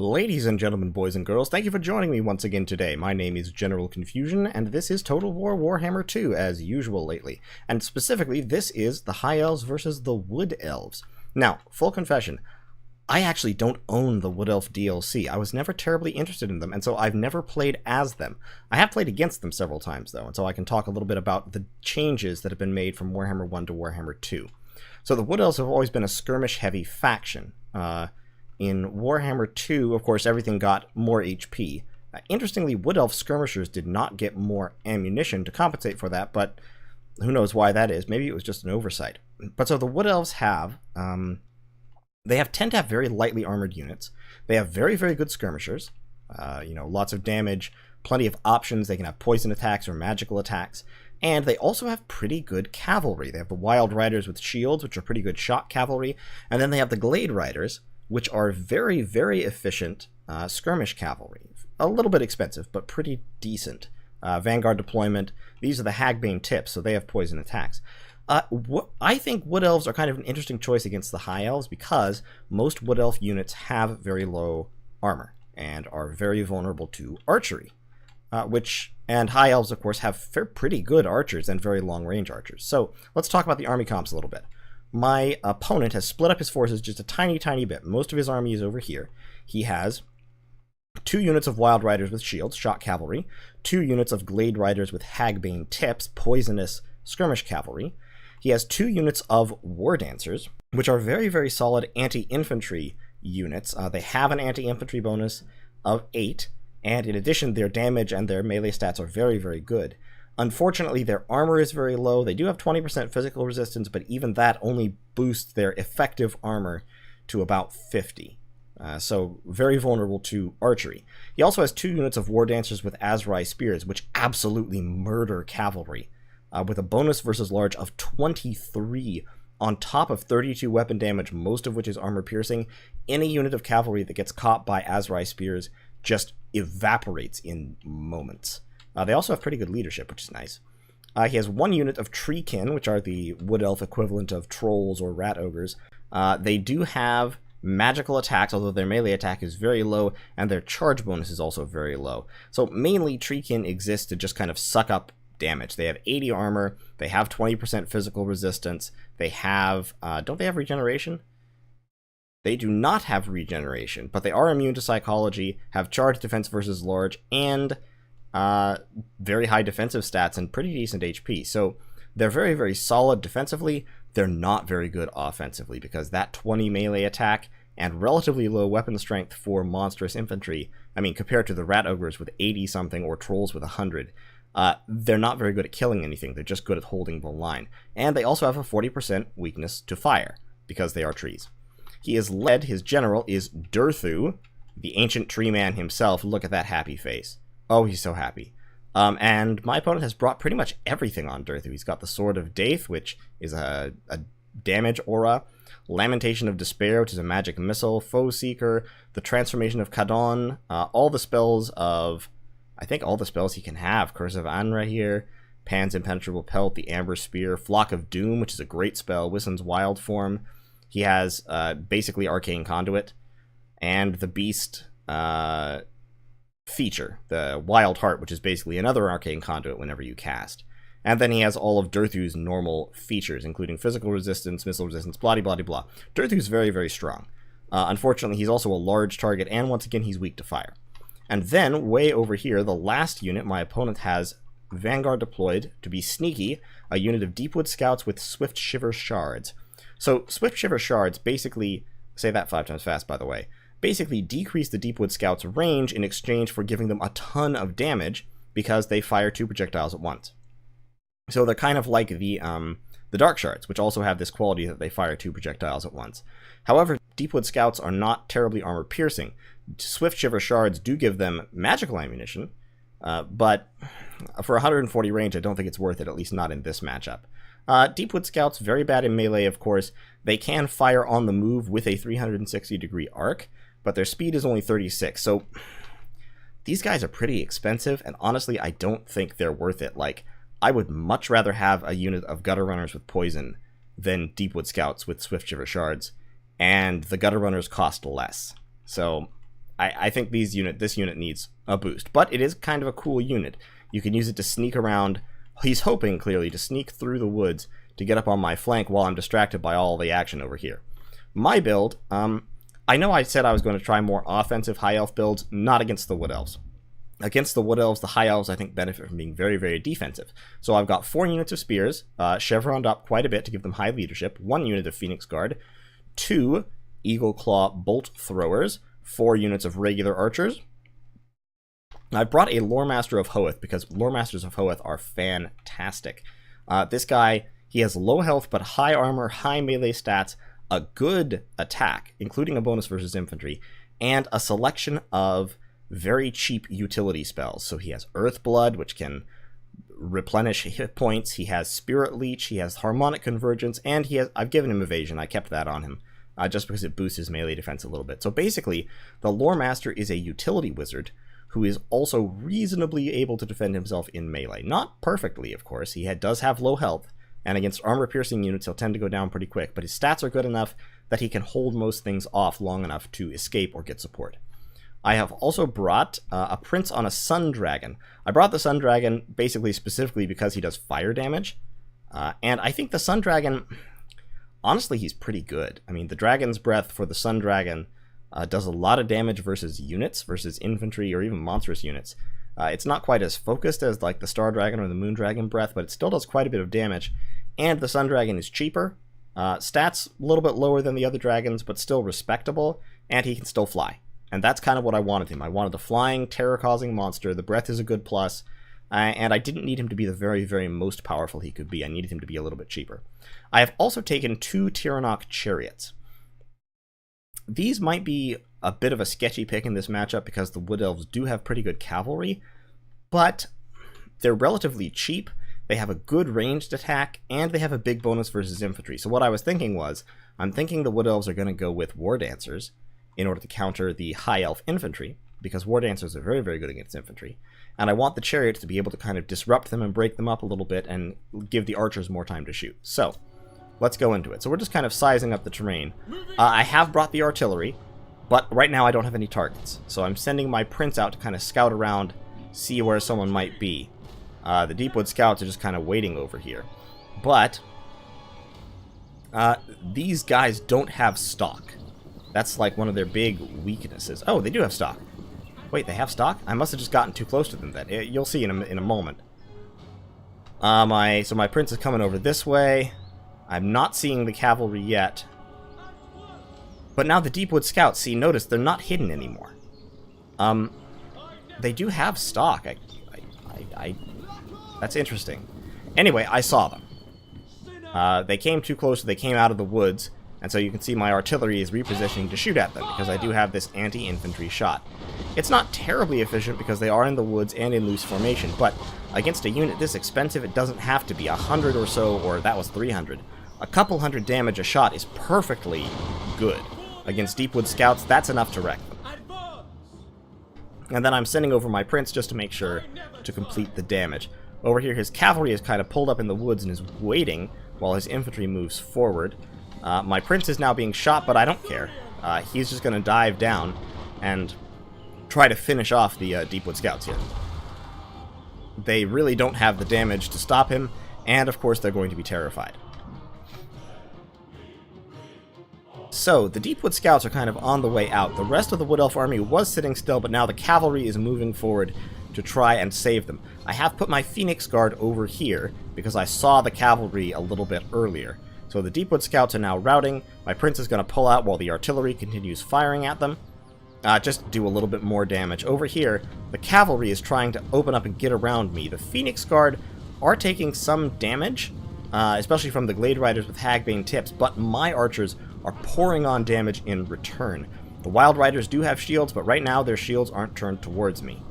Ladies and gentlemen, boys and girls, thank you for joining me once again today. My name is General Confusion, and this is Total War Warhammer 2, as usual lately. And specifically, this is the High Elves versus the Wood Elves. Now, full confession, I actually don't own the Wood Elf DLC. I was never terribly interested in them, and so I've never played as them. I have played against them several times, though, and so I can talk a little bit about the changes that have been made from Warhammer 1 to Warhammer 2. So the Wood Elves have always been a skirmish-heavy faction. In Warhammer 2, of course, everything got more HP. Interestingly, Wood Elf skirmishers did not get more ammunition to compensate for that, but who knows why that is. Maybe it was just an oversight. But so the Wood Elves have, tend to have very lightly armored units. They have very, very good skirmishers. Lots of damage, plenty of options. They can have poison attacks or magical attacks. And they also have pretty good cavalry. They have the Wild Riders with shields, which are pretty good shot cavalry. And then they have the Glade Riders, which are very, very efficient skirmish cavalry. A little bit expensive, but pretty decent. Vanguard deployment. These are the Hagbane tips, so they have poison attacks. I think Wood Elves are kind of an interesting choice against the High Elves because most Wood Elf units have very low armor and are very vulnerable to archery. And High Elves, of course, have pretty good archers and very long-range archers. So let's talk about the army comps a little bit. My opponent has split up his forces just a tiny, tiny bit. Most of his army is over here. He has 2 units of Wild Riders with shields, shot cavalry, 2 units of Glade Riders with Hagbane tips, poisonous skirmish cavalry. He has 2 units of War Dancers, which are very, very solid anti-infantry units. They have an anti-infantry bonus of 8, and in addition, their damage and their melee stats are very, very good. Unfortunately, their armor is very low. They do have 20% physical resistance, but even that only boosts their effective armor to about 50. So very vulnerable to archery. He also has 2 units of War Dancers with Azrai Spears, which absolutely murder cavalry, with a bonus versus large of 23 on top of 32 weapon damage, most of which is armor piercing. Any unit of cavalry that gets caught by Azrai Spears just evaporates in moments. They also have pretty good leadership, which is nice. He has 1 unit of Treekin, which are the Wood Elf equivalent of trolls or rat ogres. They do have magical attacks, although their melee attack is very low, and their charge bonus is also very low. So mainly Treekin exists to just kind of suck up damage. They have 80 armor, they have 20% physical resistance, they have... don't they have regeneration? They do not have regeneration, but they are immune to psychology, have charge defense versus large, and very high defensive stats and pretty decent HP. So they're very, very solid defensively. They're not very good offensively because that 20 melee attack and relatively low weapon strength for monstrous infantry, I mean, compared to the rat ogres with 80 something or trolls with 100, they're not very good at killing anything. They're just good at holding the line. And they also have a 40% weakness to fire because they are trees. He is led, his general is Durthu, the ancient tree man himself. Look at that happy face. Oh, he's so happy. And my opponent has brought pretty much everything on Durthu. He's got the Sword of Daith, which is a damage aura, Lamentation of Despair, which is a magic missile, Foe Seeker, the Transformation of Kadon, all the spells of... I think all the spells he can have. Curse of Anra here, Pan's Impenetrable Pelt, the Amber Spear, Flock of Doom, which is a great spell, Wissen's Wild Form. He has basically Arcane Conduit, and the Beast feature, the Wild Heart, which is basically another Arcane Conduit whenever you cast. And then he has all of Durthu's normal features, including physical resistance, missile resistance, blah blah blah. Durthu's very, very strong. Unfortunately, he's also a large target, and once again, he's weak to fire. And then, way over here, the last unit, my opponent has Vanguard deployed to be sneaky, a unit of Deepwood Scouts with Swift Shiver Shards. So, Swift Shiver Shards basically, say that 5 times fast, by the way, basically decrease the Deepwood Scouts' range in exchange for giving them a ton of damage because they fire 2 projectiles at once. So they're kind of like the Dark Shards, which also have this quality that they fire 2 projectiles at once. However, Deepwood Scouts are not terribly armor-piercing. Swift Shiver Shards do give them magical ammunition, but for 140 range, I don't think it's worth it, at least not in this matchup. Deepwood Scouts, very bad in melee, of course. They can fire on the move with a 360-degree arc, but their speed is only 36, so these guys are pretty expensive, and honestly, I don't think they're worth it. Like, I would much rather have a unit of Gutter Runners with poison than Deepwood Scouts with Swift Shiver Shards, and the Gutter Runners cost less. So I think this unit needs a boost, but it is kind of a cool unit. You can use it to sneak around. He's hoping, clearly, to sneak through the woods to get up on my flank while I'm distracted by all the action over here. My build, I know I said I was going to try more offensive High Elf builds, not against the Wood Elves. Against the Wood Elves, the High Elves, I think, benefit from being very, very defensive. So I've got 4 units of Spears, chevroned up quite a bit to give them high leadership, 1 unit of Phoenix Guard, 2 Eagle Claw Bolt Throwers, 4 units of regular Archers. I brought a Lore Master of Hoeth because Lore Masters of Hoeth are fantastic. This guy, he has low health but high armor, high melee stats, a good attack, including a bonus versus infantry, and a selection of very cheap utility spells. So he has Earth Blood, which can replenish hit points. He has Spirit Leech. He has Harmonic Convergence, and I've given him Evasion. I kept that on him just because it boosts his melee defense a little bit. So basically, the Lore Master is a utility wizard who is also reasonably able to defend himself in melee. Not perfectly, of course. He does have low health, and against armor-piercing units, he'll tend to go down pretty quick, but his stats are good enough that he can hold most things off long enough to escape or get support. I have also brought a Prince on a Sun Dragon. I brought the Sun Dragon basically specifically because he does fire damage, and I think the Sun Dragon, honestly, he's pretty good. I mean, the Dragon's Breath for the Sun Dragon does a lot of damage versus units, versus infantry, or even monstrous units. It's not quite as focused as like the Star Dragon or the Moon Dragon Breath, but it still does quite a bit of damage, and the Sun Dragon is cheaper. Stats a little bit lower than the other dragons, but still respectable, and he can still fly. And that's kind of what I wanted him. I wanted a flying, terror-causing monster. The breath is a good plus, and I didn't need him to be the very, very most powerful he could be. I needed him to be a little bit cheaper. I have also taken 2 Tyrannok Chariots. These might be a bit of a sketchy pick in this matchup because the Wood Elves do have pretty good cavalry, but they're relatively cheap. They have a good ranged attack, and they have a big bonus versus infantry. So what I was thinking was, I'm thinking the Wood Elves are going to go with War Dancers in order to counter the High Elf infantry, because War Dancers are very, very good against infantry. And I want the Chariots to be able to kind of disrupt them and break them up a little bit and give the Archers more time to shoot. So, let's go into it. So we're just kind of sizing up the terrain. I have brought the artillery, but right now I don't have any targets. So I'm sending my Prince out to kind of scout around, see where someone might be. The Deepwood Scouts are just kind of waiting over here. But these guys don't have stock. That's like one of their big weaknesses. Oh, they do have stock. Wait, they have stock? I must have just gotten too close to them then. You'll see in a moment. So my Prince is coming over this way. I'm not seeing the cavalry yet. But now the Deepwood Scouts, see, notice they're not hidden anymore. They do have stock. That's interesting. Anyway, I saw them. They came too close, so they came out of the woods. And so you can see my artillery is repositioning to shoot at them, because I do have this anti-infantry shot. It's not terribly efficient because they are in the woods and in loose formation, but against a unit this expensive, it doesn't have to be 100 or so, or that was 300. A couple hundred damage a shot is perfectly good. Against Deepwood Scouts, that's enough to wreck them. And then I'm sending over my Prince just to make sure to complete the damage. Over here, his cavalry is kind of pulled up in the woods and is waiting while his infantry moves forward. My Prince is now being shot, but I don't care. He's just going to dive down and try to finish off the Deepwood Scouts here. They really don't have the damage to stop him, and of course they're going to be terrified. So, the Deepwood Scouts are kind of on the way out. The rest of the Wood Elf army was sitting still, but now the cavalry is moving forward to try and save them. I have put my Phoenix Guard over here, because I saw the cavalry a little bit earlier. So the Deepwood Scouts are now routing. My Prince is going to pull out while the artillery continues firing at them. Just do a little bit more damage. Over here, the cavalry is trying to open up and get around me. The Phoenix Guard are taking some damage, especially from the Glade Riders with Hagbane tips, but my archers are pouring on damage in return. The Wild Riders do have shields, but right now their shields aren't turned towards me.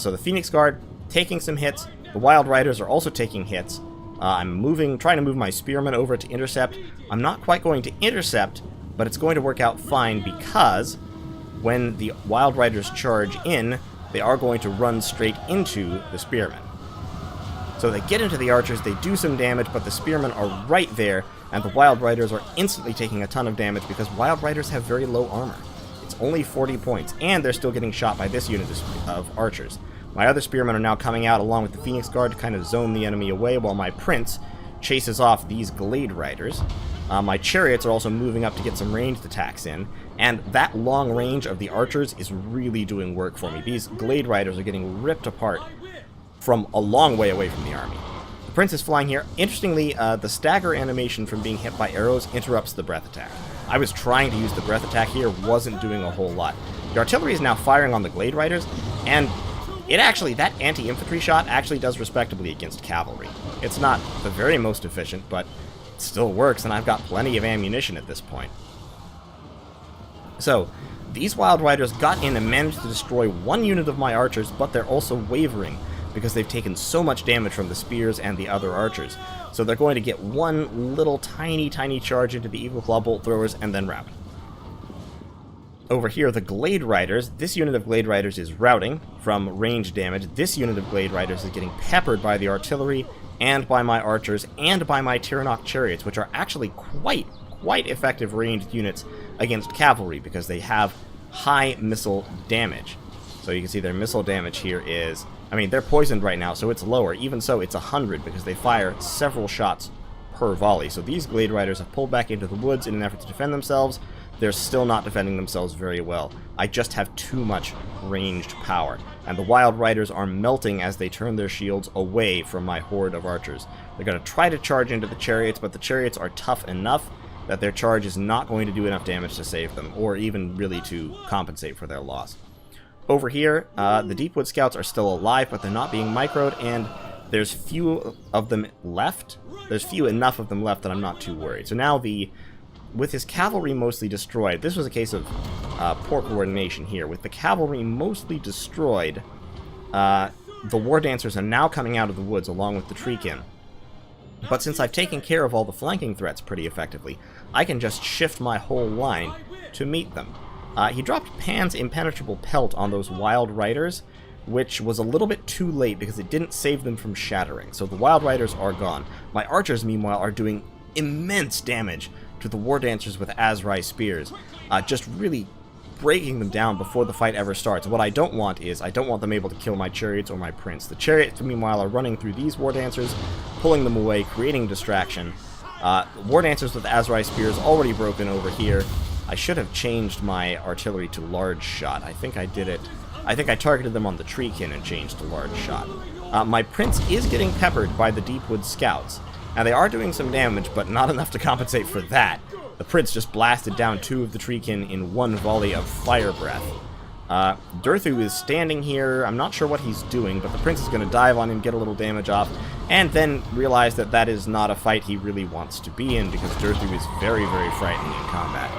So the Phoenix Guard taking some hits. The Wild Riders are also taking hits. I'm trying to move my Spearmen over to intercept. I'm not quite going to intercept, but it's going to work out fine because when the Wild Riders charge in, they are going to run straight into the Spearmen. So they get into the archers, they do some damage, but the Spearmen are right there, and the Wild Riders are instantly taking a ton of damage because Wild Riders have very low armor. It's only 40 points, and they're still getting shot by this unit of archers. My other spearmen are now coming out along with the Phoenix Guard to kind of zone the enemy away, while my prince chases off these Glade Riders. My chariots are also moving up to get some ranged attacks in, and that long range of the archers is really doing work for me. These Glade Riders are getting ripped apart from a long way away from the army. The prince is flying here. Interestingly, the stagger animation from being hit by arrows interrupts the breath attack. I was trying to use the breath attack here, wasn't doing a whole lot. The artillery is now firing on the Glade Riders, and it actually, that anti-infantry shot actually does respectably against cavalry. It's not the very most efficient, but it still works, and I've got plenty of ammunition at this point. So, these Wild Riders got in and managed to destroy one unit of my archers, but they're also wavering because they've taken so much damage from the spears and the other archers. So they're going to get one little tiny charge into the Eagle Claw Bolt Throwers and then rout. Over here, the Glade Riders, this unit of Glade Riders is routing from range damage. This unit of Glade Riders is getting peppered by the artillery and by my archers and by my Tyrannok chariots, which are actually quite effective ranged units against cavalry because they have high missile damage. So you can see their missile damage here is, I mean, they're poisoned right now, so it's lower. Even so, it's 100 because they fire several shots per volley. So these Glade Riders have pulled back into the woods in an effort to defend themselves. They're still not defending themselves very well. I just have too much ranged power. And the Wild Riders are melting as they turn their shields away from my horde of archers. They're going to try to charge into the chariots, but the chariots are tough enough that their charge is not going to do enough damage to save them, or even really to compensate for their loss. Over here, the Deepwood Scouts are still alive, but they're not being microed, and there's few of them left. There's few enough of them left that I'm not too worried. So now with his cavalry mostly destroyed, this was a case of poor coordination here. With the cavalry mostly destroyed, the War Dancers are now coming out of the woods along with the Treekin. But since I've taken care of all the flanking threats pretty effectively, I can just shift my whole line to meet them. He dropped Pan's Impenetrable Pelt on those Wild Riders, which was a little bit too late because it didn't save them from shattering. So the Wild Riders are gone. My archers, meanwhile, are doing immense damage to the War Dancers with Azrai Spears, just really breaking them down before the fight ever starts. What I don't want is, I don't want them able to kill my chariots or my prince. The chariots, meanwhile, are running through these War Dancers, pulling them away, creating distraction. War Dancers with Azrai Spears already broken over here. I should have changed my artillery to large shot. I think I did it. I think I targeted them on the Treekin and changed to large shot. My prince is getting peppered by the Deepwood Scouts. Now, they are doing some damage, but not enough to compensate for that. The prince just blasted down two of the Treekin in one volley of fire breath. Durthu is standing here. I'm not sure what he's doing, but the prince is going to dive on him, get a little damage off, and then realize that that is not a fight he really wants to be in, because Durthu is very frightening in combat.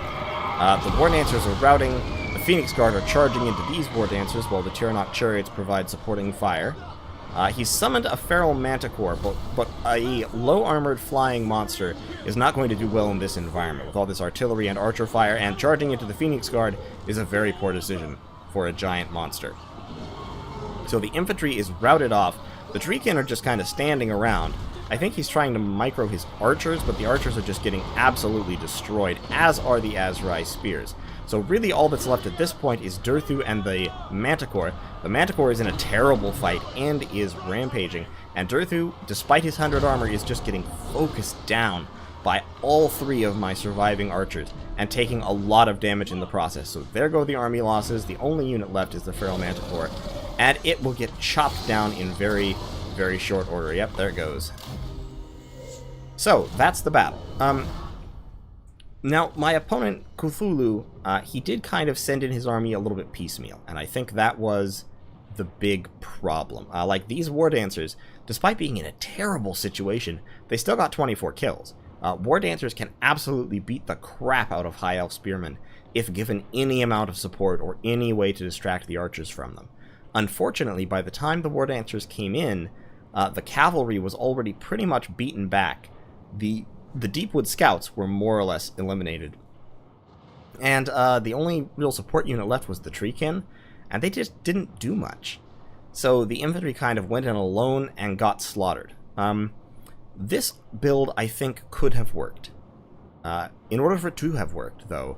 The War Dancers are routing. The Phoenix Guard are charging into these War Dancers, while the Tyrannok chariots provide supporting fire. He's summoned a Feral Manticore, but a low-armored flying monster is not going to do well in this environment. With all this artillery and archer fire, and charging into the Phoenix Guard is a very poor decision for a giant monster. So the infantry is routed off. The Treekin are just kind of standing around. I think he's trying to micro his archers, but the archers are just getting absolutely destroyed, as are the Azrai Spears. So really all that's left at this point is Durthu and the Manticore. The Manticore is in a terrible fight and is rampaging, and Durthu, despite his 100 armor, is just getting focused down by all three of my surviving archers, and taking a lot of damage in the process. So there go the army losses. The only unit left is the Feral Manticore, and it will get chopped down in very short order. Yep, there it goes. So, that's the battle. Now, my opponent, Cthulhu, he did kind of send in his army a little bit piecemeal, and I think that was the big problem. Like, these War Dancers, despite being in a terrible situation, they still got 24 kills. War Dancers can absolutely beat the crap out of High Elf Spearmen if given any amount of support or any way to distract the archers from them. Unfortunately, by the time the War Dancers came in, the cavalry was already pretty much beaten back. The Deepwood Scouts were more or less eliminated. And the only real support unit left was the Treekin, and they just didn't do much. So the infantry kind of went in alone and got slaughtered. This build, I think, could have worked. In order for it to have worked, though,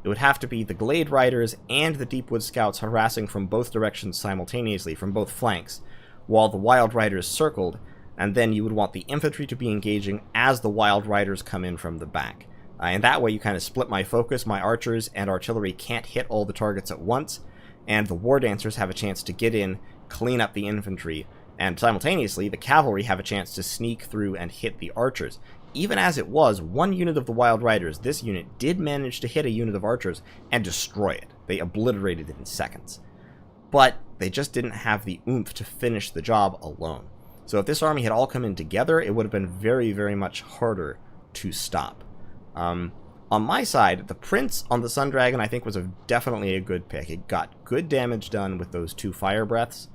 it would have to be the Glade Riders and the Deepwood Scouts harassing from both directions simultaneously, from both flanks, while the Wild Riders circled, and then you would want the infantry to be engaging as the Wild Riders come in from the back. And that way you kind of split my focus. My archers and artillery can't hit all the targets at once, and the War Dancers have a chance to get in, clean up the infantry, and simultaneously the cavalry have a chance to sneak through and hit the archers. Even as it was, one unit of the Wild Riders, this unit, did manage to hit a unit of archers and destroy it. They obliterated it in seconds. But they just didn't have the oomph to finish the job alone. So if this army had all come in together, it would have been very, very much harder to stop. On my side, the Prince on the Sun Dragon I think was definitely a good pick. It got good damage done with those 2 fire breaths.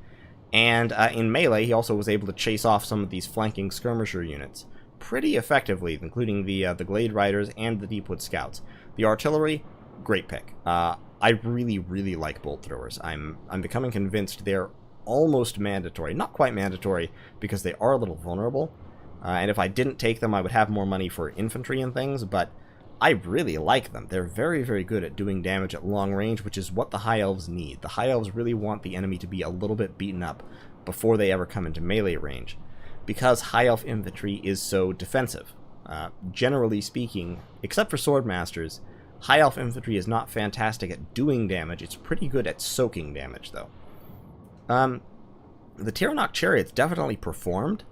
And in melee, he also was able to chase off some of these flanking skirmisher units pretty effectively, including the Glade Riders and the Deepwood Scouts. The artillery, great pick. I really, really like bolt throwers. I'm becoming convinced they're almost mandatory. Not quite mandatory, because they are a little vulnerable. And if I didn't take them, I would have more money for infantry and things, but I really like them. They're very, very good at doing damage at long range, which is what the High Elves need. The High Elves really want the enemy to be a little bit beaten up before they ever come into melee range, because High Elf infantry is so defensive. Generally speaking, except for Swordmasters, High Elf infantry is not fantastic at doing damage. It's pretty good at soaking damage, though. The Tyrannoc chariots definitely performed.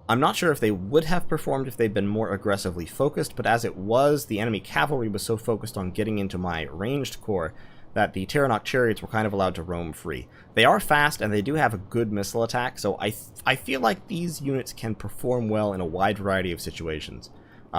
I'm not sure if they would have performed if they'd been more aggressively focused, but as it was, the enemy cavalry was so focused on getting into my ranged corps that the Tyrannoc chariots were kind of allowed to roam free. They are fast, and they do have a good missile attack, so I feel like these units can perform well in a wide variety of situations.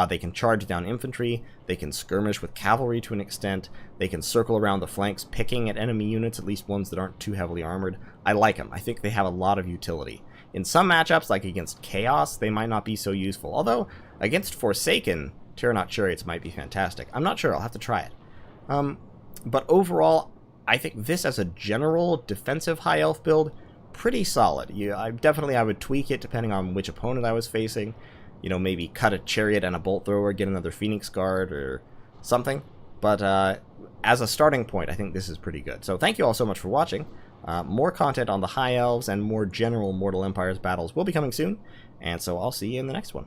They can charge down infantry, they can skirmish with cavalry to an extent, they can circle around the flanks picking at enemy units, at least ones that aren't too heavily armored. I like them. I think they have a lot of utility. In some matchups, like against Chaos, they might not be so useful, although against Forsaken, Tyrannoc chariots might be fantastic. I'm not sure, I'll have to try it. But overall, I think this as a general defensive High Elf build, pretty solid. I would tweak it depending on which opponent I was facing. You know, maybe cut a chariot and a bolt thrower, get another Phoenix Guard or something. But as a starting point, I think this is pretty good. So thank you all so much for watching. More content on the High Elves and more general Mortal Empires battles will be coming soon. And so I'll see you in the next one.